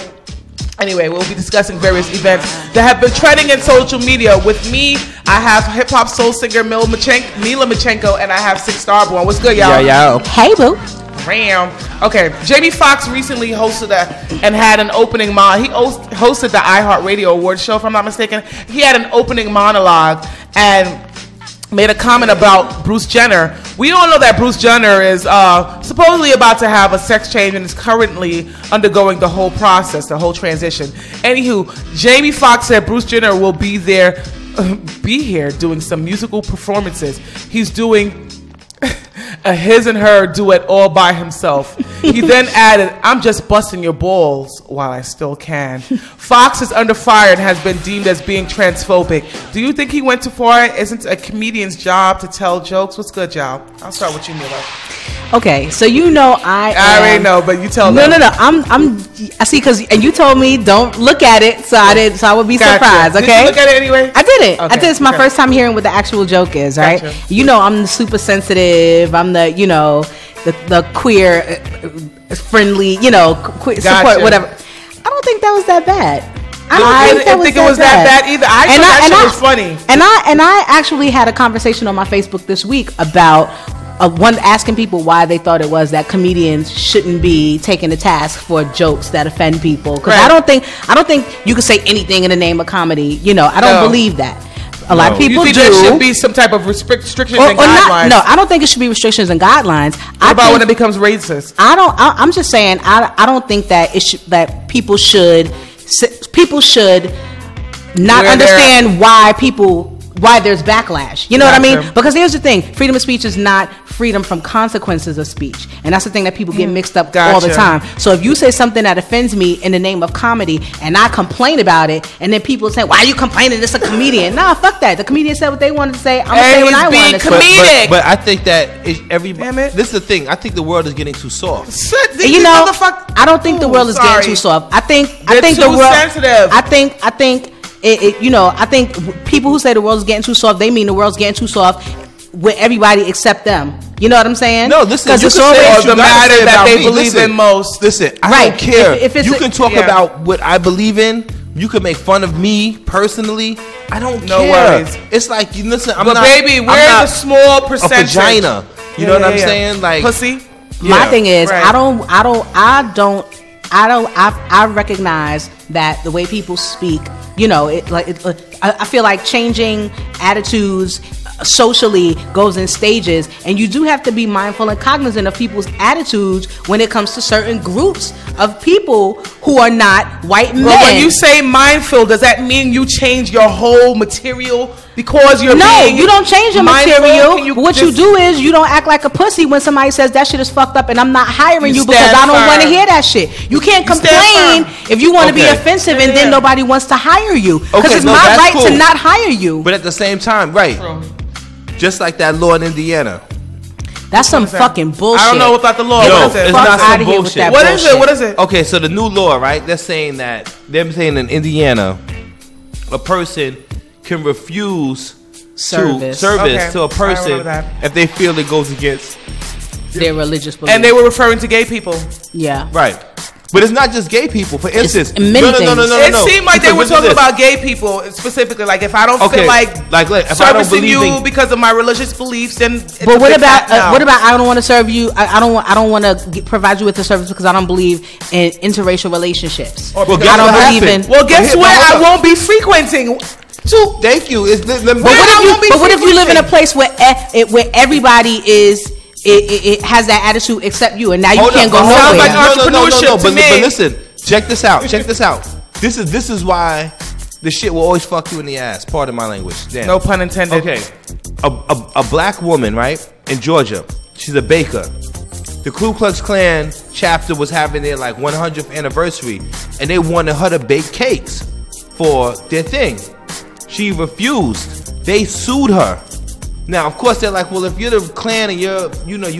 Anyway, we'll be discussing various events that have been trending in social media. With me, I have hip-hop soul singer Mila Machenko, and I have Six Starborn. What's good, y'all? Yo. Hey, boo. Ram. Okay, Jamie Foxx recently hosted and had an opening he hosted the iHeartRadio Awards show, if I'm not mistaken. He had an opening monologue and made a comment about Bruce Jenner. We all know that Bruce Jenner is supposedly about to have a sex change and is currently undergoing the whole process, the whole transition. Anywho, Jamie Foxx said Bruce Jenner will be here doing some musical performances. He's doing a his and her duet all by himself. He then added, I'm just busting your balls while I still can. Fox is under fire and has been deemed as being transphobic. Do you think he went too far? Isn't a comedian's job to tell jokes? What's good, y'all? I'll start with you, Mila. Okay, so you know I already know, but you tell them. No. I see, and you told me don't look at it, so I would be surprised. Okay, did you look at it anyway? I did it. Okay. I did. It's my first time hearing what the actual joke is. Right? Gotcha. You know, I'm the super sensitive. I'm the the queer friendly. Queer support whatever. I don't think that was that bad. I didn't think it was that bad either. I thought that shit was funny. And I actually had a conversation on my Facebook this week about one asking people why they thought it was that comedians shouldn't be taken to task for jokes that offend people. Because I don't think you can say anything in the name of comedy. I don't believe that. A lot of people do. There should be some type of restrictions and guidelines. No, I don't think it should be restrictions and guidelines. What about when it becomes racist? I'm just saying. I don't think that that people should not understand why there's backlash. You know what I mean? Because here's the thing: freedom of speech is not freedom from consequences of speech, and that's the thing that people get mixed up all the time. So if you say something that offends me in the name of comedy, and I complain about it, and then people say, "Why are you complaining? This is a comedian." Nah, fuck that. The comedian said what they wanted to say. I'm gonna say what I wanted to say. But I think that everybody. This is the thing. I think the world is getting too soft. I don't think the world is getting too soft. I think the world. Sensitive. I think I think people who say the world's getting too soft, they mean the world's getting too soft with everybody except them. You know what I'm saying? No, listen. Because it's always the matter that they believe in most. Listen, I don't care. If you can talk about what I believe in. You can make fun of me personally. I don't care. No worries. It's like, listen, we're the small percentage. A vagina. You know what I'm saying? Like pussy. My thing is, I recognize that the way people speak, I feel like changing attitudes socially goes in stages, and you do have to be mindful and cognizant of people's attitudes when it comes to certain groups of people who are not white men. Well, when you say mindful, does that mean you change your whole material because you're you don't change your material. What you do is you don't act like a pussy when somebody says that shit is fucked up and I'm not hiring you because I don't want to hear that shit. You can't complain if you want to be offensive and then nobody wants to hire you because it's my right to not hire you. But at the same time, right? Just like that law in Indiana. That's some fucking bullshit. I don't know about the law. No, it's not some bullshit. What is it? Okay, so the new law, right? They're saying in Indiana, a person can refuse service to a person if they feel it goes against their religious beliefs. And they were referring to gay people. Yeah. Right. But it's not just gay people. For instance, no. It seemed like they were talking about gay people specifically. Like if I don't feel like servicing you because of my religious beliefs, then. But what about I don't want to serve you? I don't want to provide you with a service because I don't believe in interracial relationships. I don't believe in. Well, guess what? I won't be frequenting. Thank you. But what if you live in a place where everybody is? It has that attitude except you, and now you can't go nowhere. Sounds like entrepreneurship to me. But listen, Check this out. This is why the shit will always fuck you in the ass. Pardon my language. Damn. No pun intended. Okay. A black woman, right? In Georgia. She's a baker. The Ku Klux Klan chapter was having their like 100th anniversary, and they wanted her to bake cakes for their thing. She refused. They sued her. Now, of course, they're like, well, if you're the Klan and you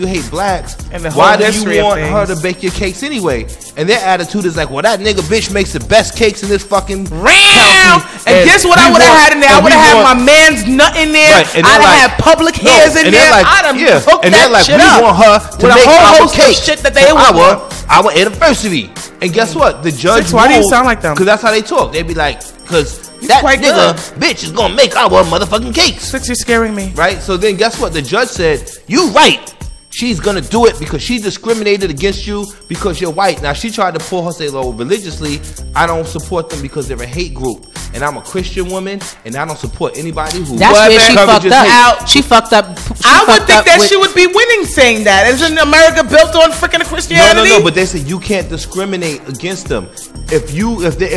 hate blacks, and the why do history you of want her things. to bake your cakes anyway? And their attitude is like, well, that nigga bitch makes the best cakes in this fucking county. And guess what I would have had in there? I would have had my man's nut in there. Right, and I'd have like, had public hairs in there. Like, I'd have hooked and that they're like, shit we up want her to with make a whole our host of cake shit that they for would our anniversary. And guess what? The judge Six, why do you sound like them? Because that's how they talk. They'd be like, because that quite nigga bitch is gonna make our motherfucking cakes. Six, you're scaring me. Right? So then guess what? The judge said, you right. She's gonna do it because she discriminated against you because you're white. Now she tried to pull her say, "Oh, religiously, I don't support them because they're a hate group, and I'm a Christian woman, and I don't support anybody who." That's where she fucked up. She fucked up. I would think that she would be winning saying that. Isn't America built on freaking Christianity? No. But they said you can't discriminate against them. If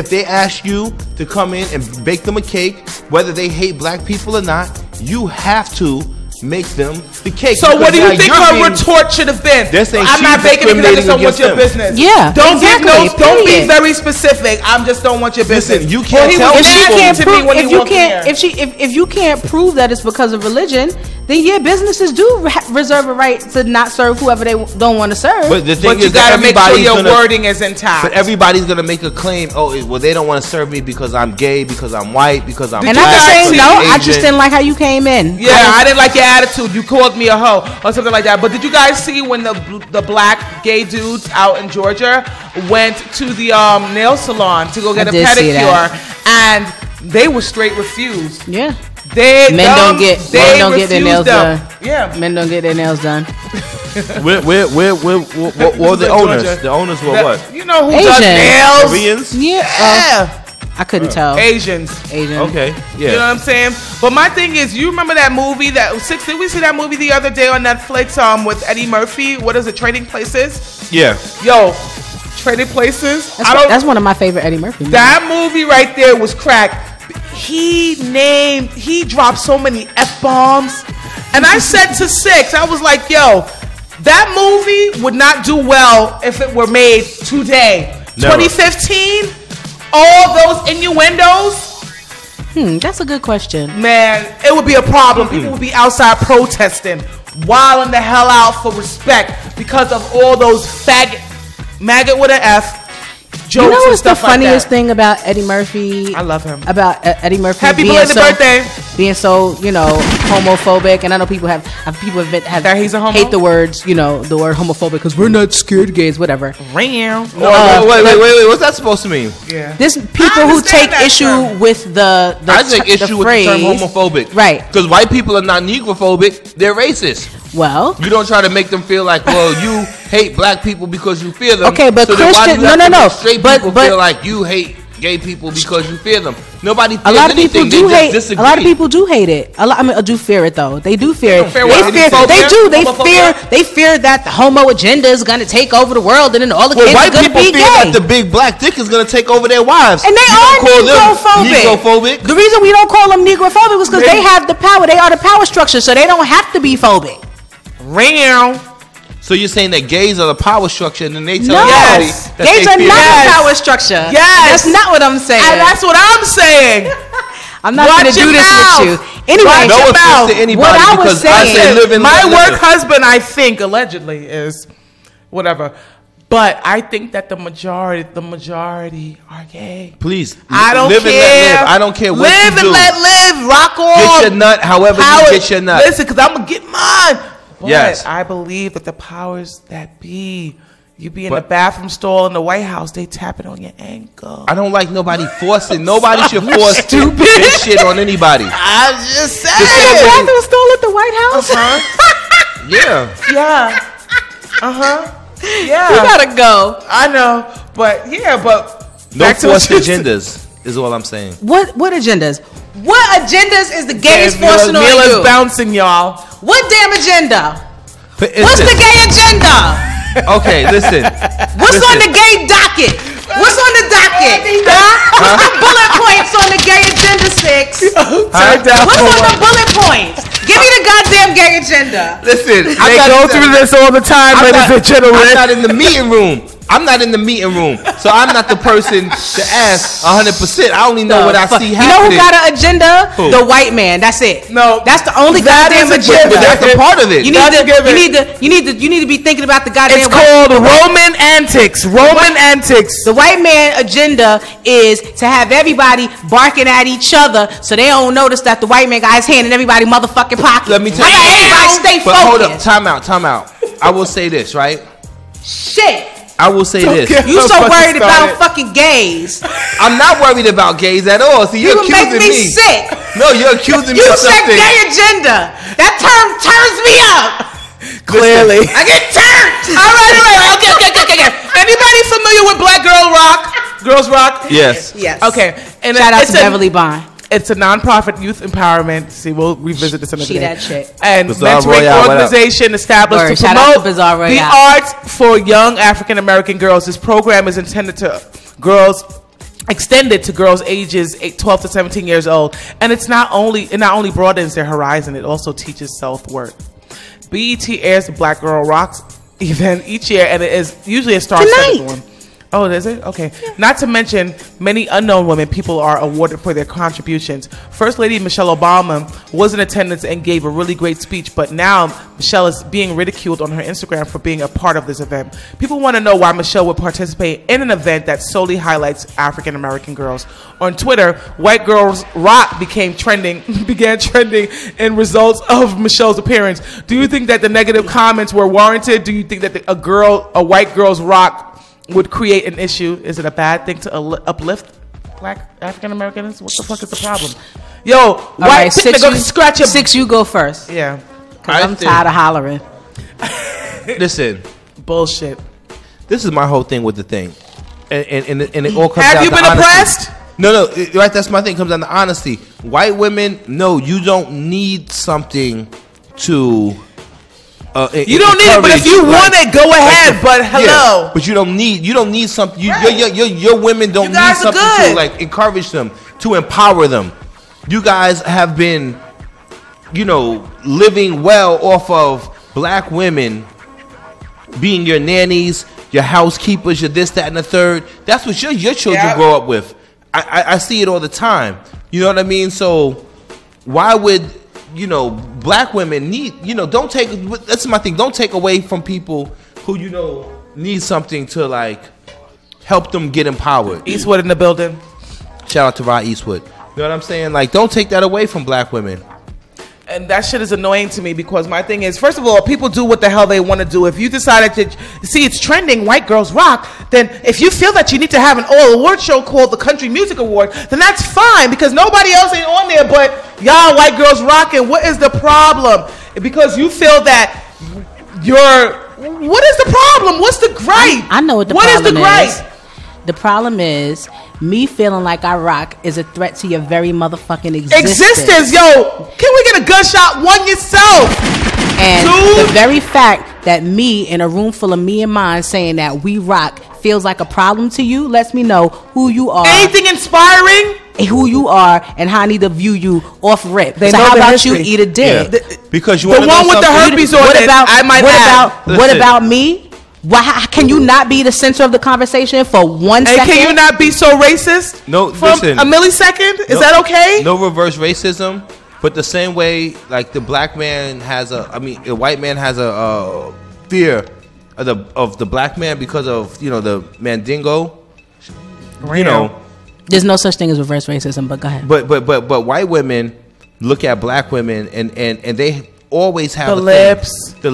they ask you to come in and bake them a cake, whether they hate black people or not, you have to make them the cake. So what do you think her retort should have been? I'm not baking because I just don't want your business. Yeah, don't give notes. Don't be very specific. I just don't want your business. Listen, you can't tell if you can't prove that it's because of religion, then yeah, businesses do reserve a right to not serve whoever they don't want to serve. But the thing is, you gotta make sure your wording is intact. But everybody's gonna make a claim. Oh, well, they don't want to serve me because I'm gay, because I'm white, because I'm. And I'm just saying, no, I just didn't like how you came in. Yeah, I didn't like your attitude. You called me a hoe or something like that. But did you guys see when the black gay dudes out in Georgia went to the nail salon to go get a pedicure, and they were straight refused? Yeah. Men don't get their nails done. Yeah, men don't get their nails done. Where the owners? The owners were what? You know who does nails? Koreans? Yeah. I couldn't tell. Asians. Okay. Yeah. You know what I'm saying? But my thing is, you remember that movie did we see that movie the other day on Netflix with Eddie Murphy? What is it? Trading Places? Yeah. Yo, Trading Places. That's one of my favorite Eddie Murphy movies. That movie right there was crack. He dropped so many F-bombs. And I said to Six, I was like, yo, that movie would not do well if it were made today. Never. 2015, all those innuendos. That's a good question. Man, it would be a problem. People would be outside protesting, wilding the hell out for respect because of all those maggot with an F. Jokes you know what's the funniest funniest thing about Eddie Murphy? I love him. About Eddie Murphy. Happy belated birthday. Being so, homophobic, and I know people have that he's a homo? hate the words, the word homophobic because we're not scared of gays, whatever. Wait, what's that supposed to mean? Yeah. There's people who take issue with the I take issue with the term homophobic. Right. Because white people are not negrophobic, they're racist. Well, you don't try to make them feel like, well, you hate black people because you fear them. Okay, but so Christian, no. Straight people feel like you hate gay people because you fear them. Nobody fears a lot of anything. People do hate. Disagree. A lot of people do hate it. I do fear it though. They do fear it. They fear that the homo agenda is gonna take over the world, and then all the kids are gonna be gay. That the big black dick is gonna take over their wives, and they are negrophobic. The reason we don't call them negrophobic is because they have the power. They are the power structure, so they don't have to be phobic. So you're saying that gays are the power structure, and then they tell everybody that gays are not the power structure. Yes, that's not what I'm saying. And that's what I'm saying. I'm not going to do this with you. Anyway, no offense to anybody, what I was saying, my work husband, I think allegedly is whatever. But I think that the majority are gay. Please, I don't live care. And let live. I don't care what live you do. Live and let live. Rock on. Get your nut, however you get your nut. Listen, because I'm gonna get mine. But yes, I believe that the powers that be, you be in the bathroom stall in the White House, they tap it on your ankle. I don't like nobody forcing. Nobody should force this shit on anybody. I'm just saying. The bathroom stall at the White House. Yeah. Yeah. We gotta go. I know, but no forced agendas is all I'm saying. What agendas? What agendas is the gays forcing on you? Mela's bouncing, y'all. What damn agenda? What's the gay agenda? Okay, listen. What's on the gay docket? What's on the docket? What's the bullet points on the gay agenda, Six? What's on the bullet points? Give me the goddamn gay agenda. Listen, they go through this all the time, ladies and gentlemen. I'm not in the meeting room. So I'm not the person to ask 100%. I only know what I see happening. You know who got an agenda? Who? The white man. That's it. No, that's the only goddamn agenda. But that's a part of it. You need to be thinking about the goddamn. It's called Roman antics. Roman antics. The white man agenda is to have everybody barking at each other so they don't notice that the white man got his hand in everybody's motherfucking pocket. Let me tell you. Everybody stay focused. But hold up, time out. I will say this, right? Shit. I will say this. You so worried about fucking gays. I'm not worried about gays at all. See, you're accusing make me sick. No, you're accusing me of something. You said gay agenda. That term turns me up. Clearly. I get turned. All right. Okay. Anybody familiar with Black Girls Rock? Yes. Okay. And shout out to Beverly Bond. It's a non-profit youth empowerment. See, we'll revisit this another day. That shit. And mental organization established to promote the arts for young African American girls. This program is intended to extended to girls ages 12 to 17 years old, and it not only broadens their horizon, it also teaches self-worth. BET airs the Black Girl Rocks event each year, and it is usually a star-studded one. Oh, is it? Okay. Yeah. Not to mention, many unknown women people are awarded for their contributions. First Lady Michelle Obama was in attendance and gave a really great speech, but now Michelle is being ridiculed on her Instagram for being a part of this event. People want to know why Michelle would participate in an event that solely highlights African American girls. On Twitter, White Girls Rock began trending in results of Michelle's appearance. Do you think that the negative comments were warranted? Do you think that a White Girls Rock would create an issue? Is it a bad thing to uplift Black African Americans? What the fuck is the problem? Yo, white Six, you go first. Yeah. Because I'm tired of hollering. Listen. Bullshit. This is my whole thing with the thing. And it all comes down to honesty. Have you been oppressed? No, right, that's my thing. It comes down to honesty. White women, no, you don't need something to... you don't need it, but if you want it, go ahead. But hello, yeah, but you don't need something. Your women don't need something to like encourage them, to empower them. You guys have been, living well off of black women being your nannies, your housekeepers, your this, that, and the third. That's what your children grow up with. I see it all the time. You know what I mean? So why would black women need, don't take, that's my thing, don't take away from people who, need something to like help them get empowered. Eastwood in the building. Shout out to Rod Eastwood. You know what I'm saying? Like, don't take that away from black women. And that shit is annoying to me because my thing is, first of all, people do what the hell they want to do. If you decided to see it's trending, White Girls Rock, then if you feel that you need to have an all-award show called the Country Music Award, then that's fine because nobody else ain't on there but y'all White Girls Rockin'. What is the problem? Because you feel that what is the problem? What's the gripe? I know what the problem is. What is the gripe? The problem is me feeling like I rock is a threat to your very motherfucking existence. Yo, can we get a gunshot? One yourself. And the very fact that me in a room full of me and mine saying that we rock feels like a problem to you lets me know who you are. Anything inspiring? Who you are and how I need to view you off rip. So how about you eat a dick? Yeah. Because you the one with the herpes on it. What about me? Why can you not be the center of the conversation for 1 second? Can you not be so racist? No, listen. A millisecond? Is that okay? No reverse racism, but the same way, like the black man has the white man has a fear of the black man because of the mandingo. There's no such thing as reverse racism. But go ahead. But white women look at black women and they always have the lips, the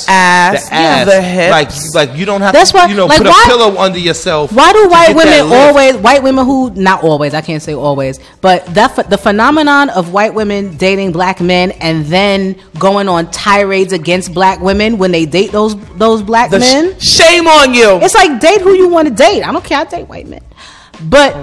ass, the hips. Like you don't have That's to why, put a pillow under yourself. Why do white women who not always, I can't say always, but the phenomenon of white women dating black men and then going on tirades against black women when they date those black men? Shame on you. It's like date who you want to date. I don't care. I date white men. But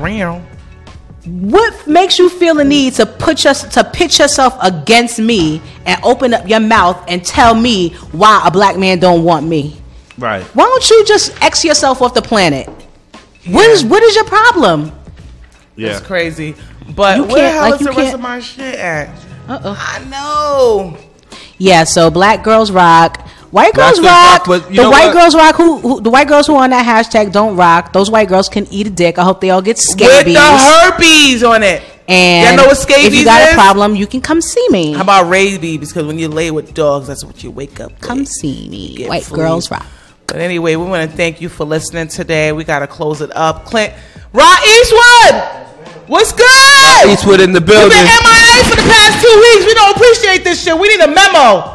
what makes you feel the need to pitch yourself against me and open up your mouth and tell me why a black man don't want me? Right. Why don't you just X yourself off the planet? What is your problem? Yeah. It's crazy. But where the hell is the rest of my shit at? I know. Yeah, so Black Girls Rock. White girls rock. The white girls rock. The white girls who are on that hashtag don't rock. Those white girls can eat a dick. I hope they all get scabies. With the herpes on it. And know what scabies if you got a problem, you can come see me. How about rabies? Because when you lay with dogs, that's what you wake up with. Come see me. White girls rock. But anyway, we want to thank you for listening today. We got to close it up. Rod Eastwood, what's good? Eastwood in the building. You've been MIA for the past 2 weeks. We don't appreciate this shit. We need a memo.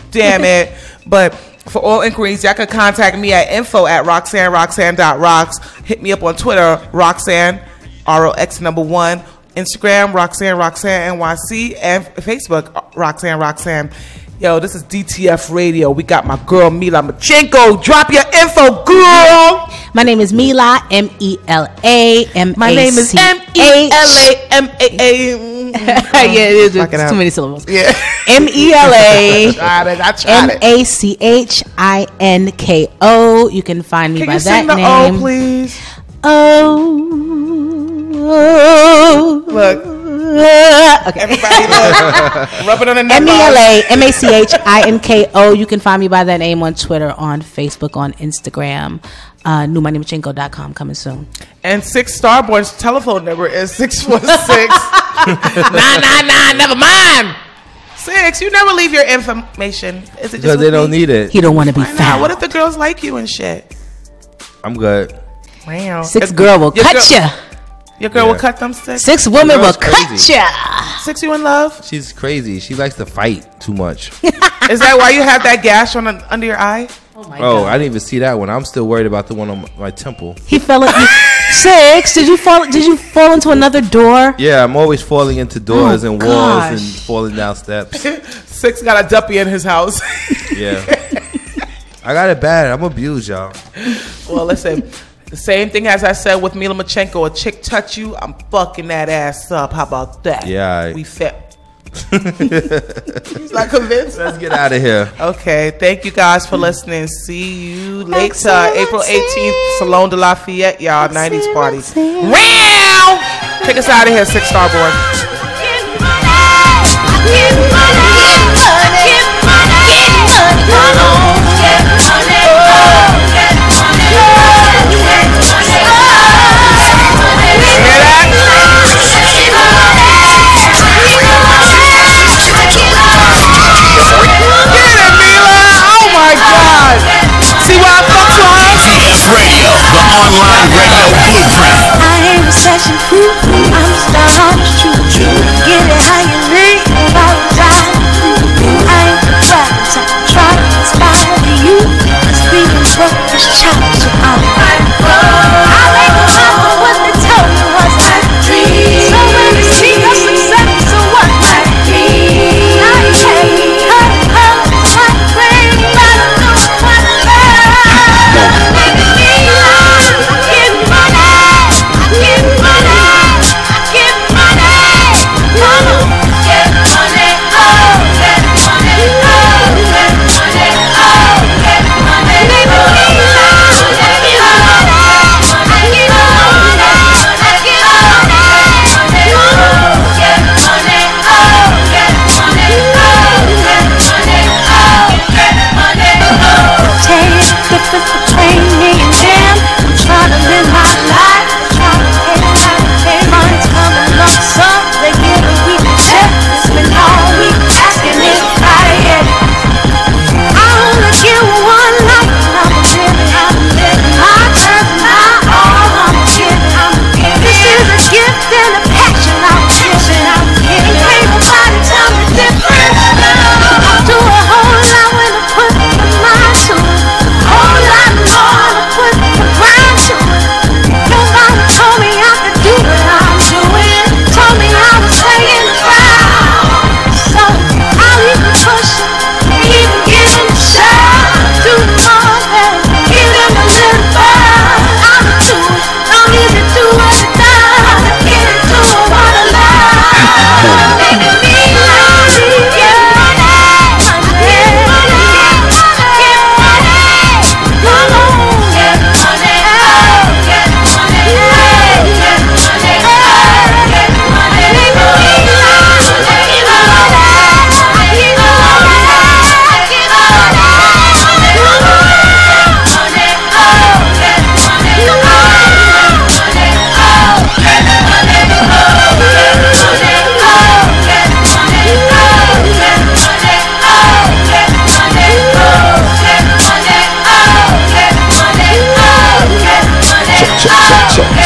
Damn it. But for all inquiries, y'all can contact me at info@roxanneroxanne.rocks. Hit me up on Twitter, Roxanne, ROX1. Instagram, Roxanne Roxanne NYC. And Facebook, Roxanne Roxanne. Yo, this is DTF Radio. We got my girl, Mela Machenko. Drop your info, girl. My name is Mela, M-E-L-A, M-A-C-H. My name is M-E-L-A-M-A-A. Yeah, it is. It's too many syllables. Yeah. M-E-L-A I tried it. M-A-C-H-I-N-K-O. You can find me by that name. Can you sing the O, please? Oh. Look. Okay. Everybody look. Rub it on the neck. M-E-L-A, M-A-C-H-I-N-K-O. You can find me by that name on Twitter, on Facebook, on Instagram. NewMoneyMachenko.com coming soon. And Six Starborn's telephone number is 646 999. Never mind. 6. You never leave your information. Is it just because they don't need it? He don't want to be found. What if the girls like you and shit? I'm good. Wow. 6 girl will cut you. Your girl will cut them 6? 6 women will cut you. 6, you in love? She's crazy. She likes to fight too much. Is that why you have that gash on under your eye? Oh my God. I didn't even see that one. I'm still worried about the one on my temple. He fell in. 6, did you fall into another door? Yeah, I'm always falling into doors and walls and falling down steps. 6 got a duppy in his house. Yeah. I got it bad. I'm abused, y'all. Well, listen. The same thing as I said with Mela Machenko. A chick touch you, I'm fucking that ass up. How about that? Yeah. We fit. He's not convinced. Let's get out of here. Okay. Thank you guys for listening. See you later. April 18th, Salon de Lafayette, y'all. 90s party. Wow! Take us out of here, Six Starborn. Radio, the online radio blueprint. I ain't recession-proof, I'm star on the truth. Get it how you live, about time. I ain't the brothers, I'm trying to inspire you. Cause being broke is challenge, so I'm right. I ain't gonna happen what they told me was my dream. So when you see your success, so what might be? Now you can't my brain, but I know what I love. Get money, oh, get money, oh, get money, oh, get money.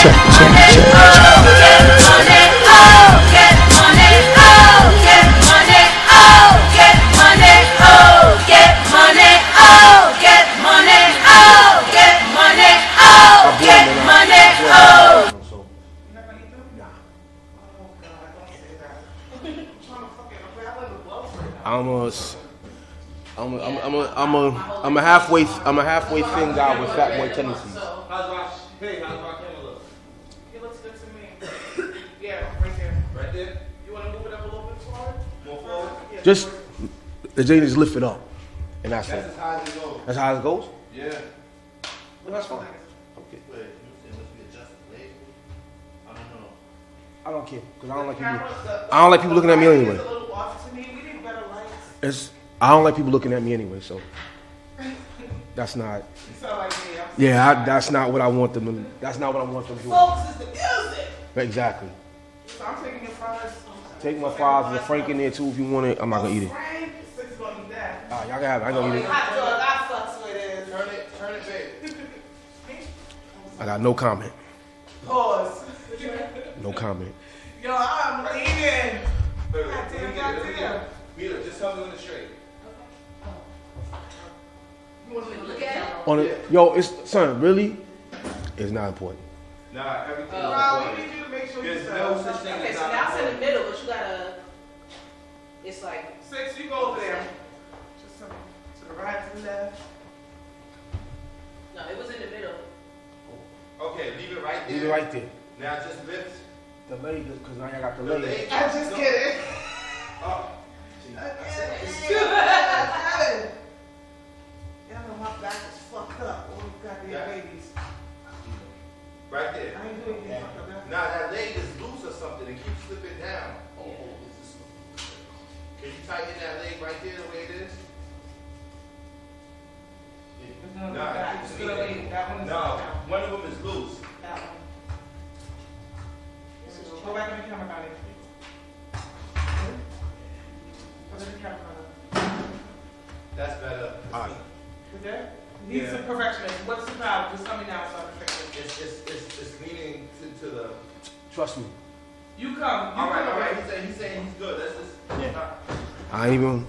check, check, check. I'm a halfway thin guy with fat boy tendencies. How's Roxanne look? He looks good to me. Yeah, right there. Right there? You want to move it up a little bit forward? More forward? Yeah. Just the J just lift it up, and that's it. That's as high as it goes. That's how it goes? Yeah. Well, that's fine. Okay. I don't care because I don't like people. I don't like people looking at me anyway. I don't like people looking at me anyway, so that's not. Yeah, that's not what I want them to. That's not what I want them to do. Focus is the music. Exactly. So I'm taking your fries. Take my fries and the Frank in there too if you want it. I'm not gonna eat it. Frank, Six is gonna eat that. Y'all can have it. I ain't gonna eat it. Hot dog, I fucks with it. Turn it, baby. I got no comment. Pause. No comment. Yo, I'm leaving. Goddamn. Mila, just tell me when it's straight. You want me to look at it? On it, yo, it's son. Really, it's not important. Nah, everything. We need you to make sure There's you no such thing Okay, as so not now it's in the important. middle, but you gotta. It's like. Six, you go over there. Just to the right, to the left. No, it was in the middle. Okay, leave it right there. Leave it right there. Now just lift The leg, because now I got the the leg. leg. I'm just kidding. Up. Y'all know my back is fucked up. All you goddamn babies. Right there. I ain't doing anything fucked up. Now that leg is loose or something. It keeps slipping down. Can you tighten that leg right there the way it is? No, Nah, that it's one is no, down. one of them is loose. That one. Go back in the camera, Connie. Go to the camera. That's better. All right. Is that? Needs some perfectionist. What's the valve? Just tell me now so I can fix it. It's leaning to the. Trust me. You come. All right. He's saying he's good. Let's just. I ain't even.